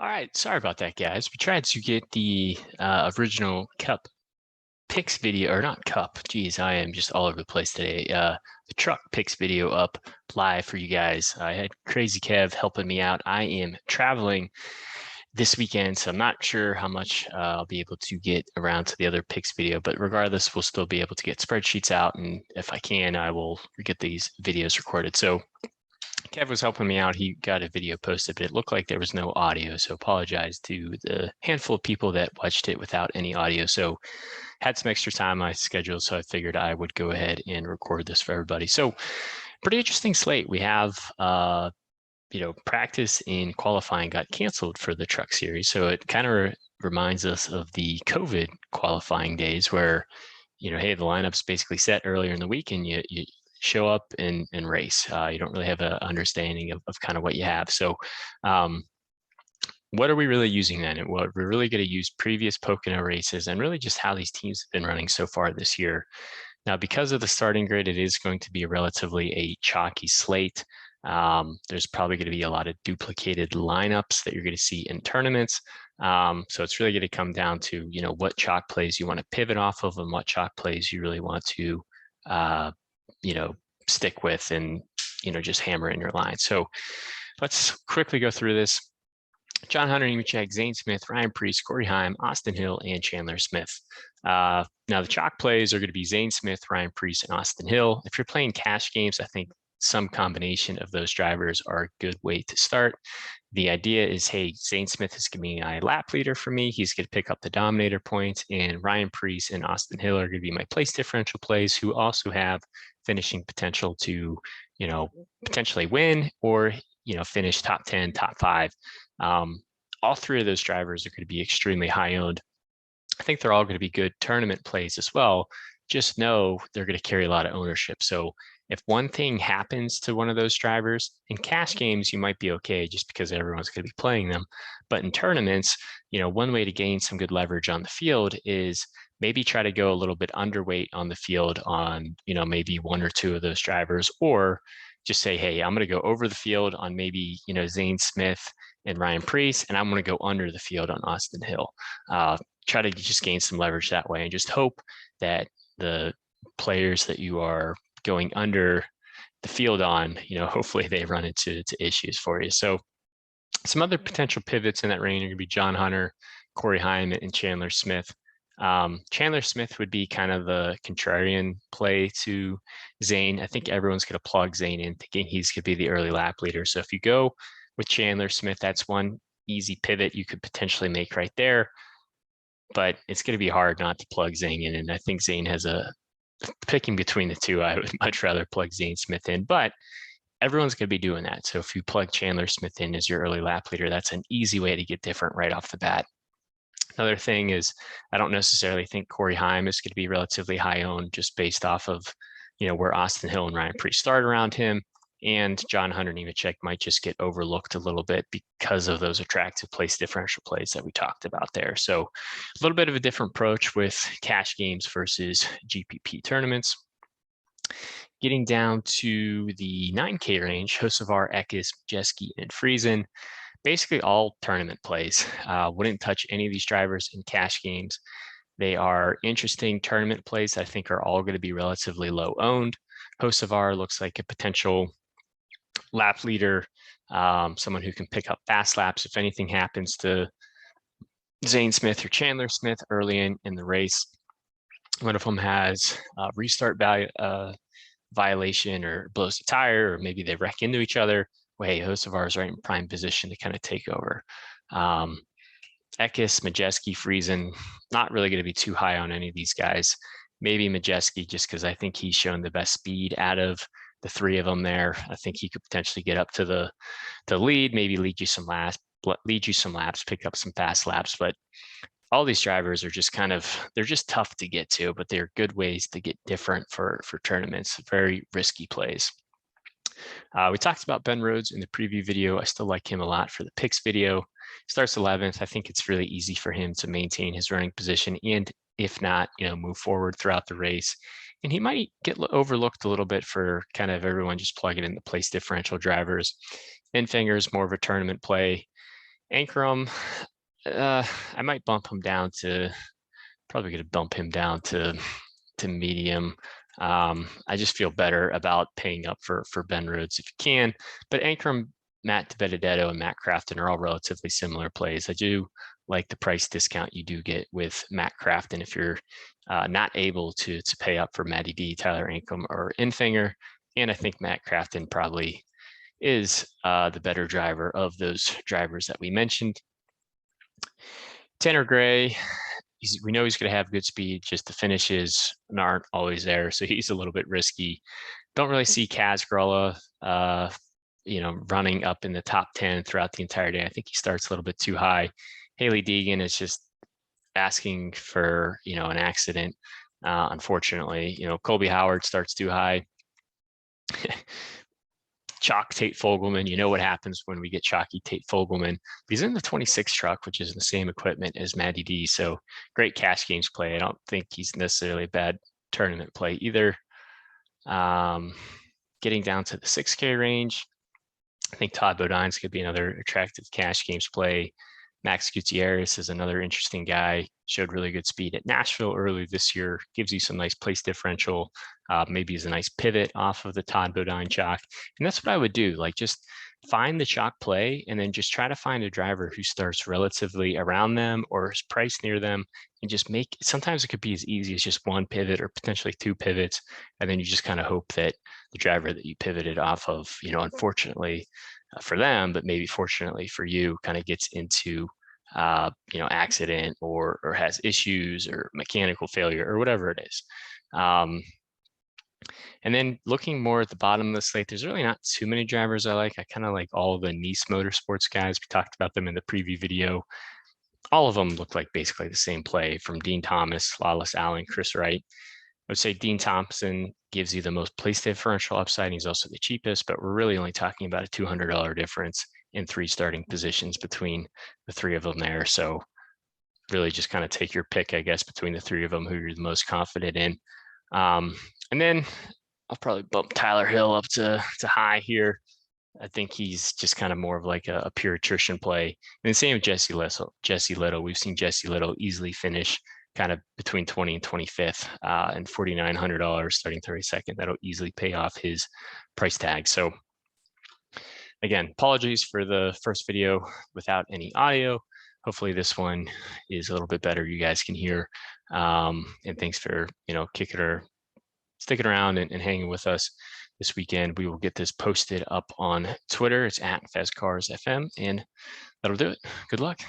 All right, sorry about that, guys. We tried to get the original Cup picks video, or not Cup. Geez, I am just all over the place today. The truck picks video up live for you guys. I had Crazy Kev helping me out. I am traveling this weekend, so I'm not sure how much I'll be able to get around to the other picks video, but regardless, we'll still be able to get spreadsheets out, and if I can, I will get these videos recorded. So Kev was helping me out. He got a video posted, but it looked like there was no audio. So apologize to the handful of people that watched it without any audio. So had some extra time on my schedule, so I figured I would go ahead and record this for everybody. So pretty interesting slate. We have practice in qualifying got canceled for the truck series. So it kind of reminds us of the COVID qualifying days where, hey, the lineup's basically set earlier in the week and you show up and race. You don't really have an understanding of kind of what you have. So what are we really using then? And what we're really going to use previous Pocono races and really just how these teams have been running so far this year. Now, because of the starting grid, it is going to be relatively a chalky slate. There's probably going to be a lot of duplicated lineups that you're going to see in tournaments. So it's really going to come down to, what chalk plays you want to pivot off of and what chalk plays you really want to, stick with and, just hammer in your line. So let's quickly go through this. John Hunter, Nemechek, Zane Smith, Ryan Preece, Corey Heim, Austin Hill, and Chandler Smith. Now, the chalk plays are going to be Zane Smith, Ryan Preece, and Austin Hill. If you're playing cash games, I think some combination of those drivers are a good way to start. The idea is, hey, Zane Smith is going to be a lap leader for me. He's going to pick up the dominator points, and Ryan Preece and Austin Hill are going to be my place differential plays who also have finishing potential to, potentially win or, finish top 10, top 5. All three of those drivers are going to be extremely high owned. I think they're all going to be good tournament plays as well. Just know they're going to carry a lot of ownership. So if one thing happens to one of those drivers, in cash games, you might be okay just because everyone's going to be playing them. But in tournaments, one way to gain some good leverage on the field is maybe try to go a little bit underweight on the field on, maybe one or two of those drivers, or just say, hey, I'm going to go over the field on maybe, Zane Smith and Ryan Preece, and I'm going to go under the field on Austin Hill. Try to just gain some leverage that way and just hope that the players that you are going under the field on, hopefully they run into issues for you. So some other potential pivots in that range are going to be John Hunter, Corey Heim, and Chandler Smith. Chandler Smith would be kind of the contrarian play to Zane. I think everyone's going to plug Zane in thinking he's going to be the early lap leader. So if you go with Chandler Smith, that's one easy pivot you could potentially make right there. But it's going to be hard not to plug Zane in. And I think Zane has picking between the two, I would much rather plug Zane Smith in. But everyone's going to be doing that. So if you plug Chandler Smith in as your early lap leader, that's an easy way to get different right off the bat. Another thing is, I don't necessarily think Corey Heim is going to be relatively high owned just based off of, where Austin Hill and Ryan Preece start around him. And John Hunter Nemechek might just get overlooked a little bit because of those attractive place differential plays that we talked about there. So a little bit of a different approach with cash games versus GPP tournaments. Getting down to the 9K range, Hocevar, Eckes, Majeski, and Friesen. Basically all tournament plays. Wouldn't touch any of these drivers in cash games. They are interesting tournament plays I think are all going to be relatively low owned. Hocevar looks like a potential lap leader, someone who can pick up fast laps if anything happens to Zane Smith or Chandler Smith early in the race. One of them has a restart violation or blows the tire, or maybe they wreck into each other. Well, hey, Hocevar is right in prime position to kind of take over. Eckes, Majeski, Friesen, not really going to be too high on any of these guys. Maybe Majeski, just because I think he's shown the best speed out of the three of them there. I think he could potentially get up to the lead, maybe lead you some laps, pick up some fast laps. But all these drivers are just they're just tough to get to, but they're good ways to get different for tournaments, very risky plays. We talked about Ben Rhodes in the preview video. I still like him a lot for the picks video. Starts 11th. I think it's really easy for him to maintain his running position and, if not, move forward throughout the race. And he might get overlooked a little bit for kind of everyone just plugging in the place differential drivers. Enfinger's more of a tournament play. Ankrum, I might bump him down to, probably going to bump him down to medium. I just feel better about paying up for Ben Rhodes if you can. But Ankrum, Matt Benedetto, and Matt Crafton are all relatively similar plays. I do like the price discount you do get with Matt Crafton if you're not able to pay up for Matty D, Tyler Ankrum, or Infinger. And I think Matt Crafton probably is the better driver of those drivers that we mentioned. Tanner Gray, we know he's going to have good speed, just the finishes aren't always there, so he's a little bit risky. Don't really see Kaz Gralla, running up in the top 10 throughout the entire day. I think he starts a little bit too high. Haley Deegan is just asking for, an accident. Unfortunately, Colby Howard starts too high. Chalk Tate Fogelman, you know what happens when we get chalky Tate Fogelman. He's in the 26 truck, which is the same equipment as Matty D. So great cash games play. I don't think he's necessarily a bad tournament play either. Getting down to the 6K range, I think Todd Bodine's could be another attractive cash games play. Max Gutierrez is another interesting guy. Showed really good speed at Nashville early this year. Gives you some nice place differential. Maybe is a nice pivot off of the Todd Bodine chalk. And that's what I would do. Like, just find the chalk play and then just try to find a driver who starts relatively around them or is priced near them, and just make, sometimes it could be as easy as just one pivot or potentially two pivots. And then you just kind of hope that the driver that you pivoted off of, unfortunately for them, but maybe fortunately for you, kind of gets into accident or has issues or mechanical failure or whatever it is. And then looking more at the bottom of the slate, there's really not too many drivers I like. I kind of like all the Nice Motorsports guys. We talked about them in the preview video. All of them look like basically the same play, from Dean Thomas, Lawless Allen, Chris Wright. I would say Dean Thompson gives you the most place differential upside. He's also the cheapest, but we're really only talking about a $200 difference in 3 starting positions between the 3 of them there. So really just kind of take your pick, I guess, between the 3 of them, who you're the most confident in. And then I'll probably bump Tyler Hill up to high here. I think he's just kind of more of like a pure attrition play. And the same with Jesse Little. We've seen Jesse Little easily finish kind of between 20 and 25th and $4,900 starting 32nd. That'll easily pay off his price tag. So again, apologies for the first video without any audio. Hopefully this one is a little bit better. You guys can hear. And thanks for, sticking around and hanging with us this weekend. We will get this posted up on Twitter. It's at FezCarsFM, and that'll do it. Good luck.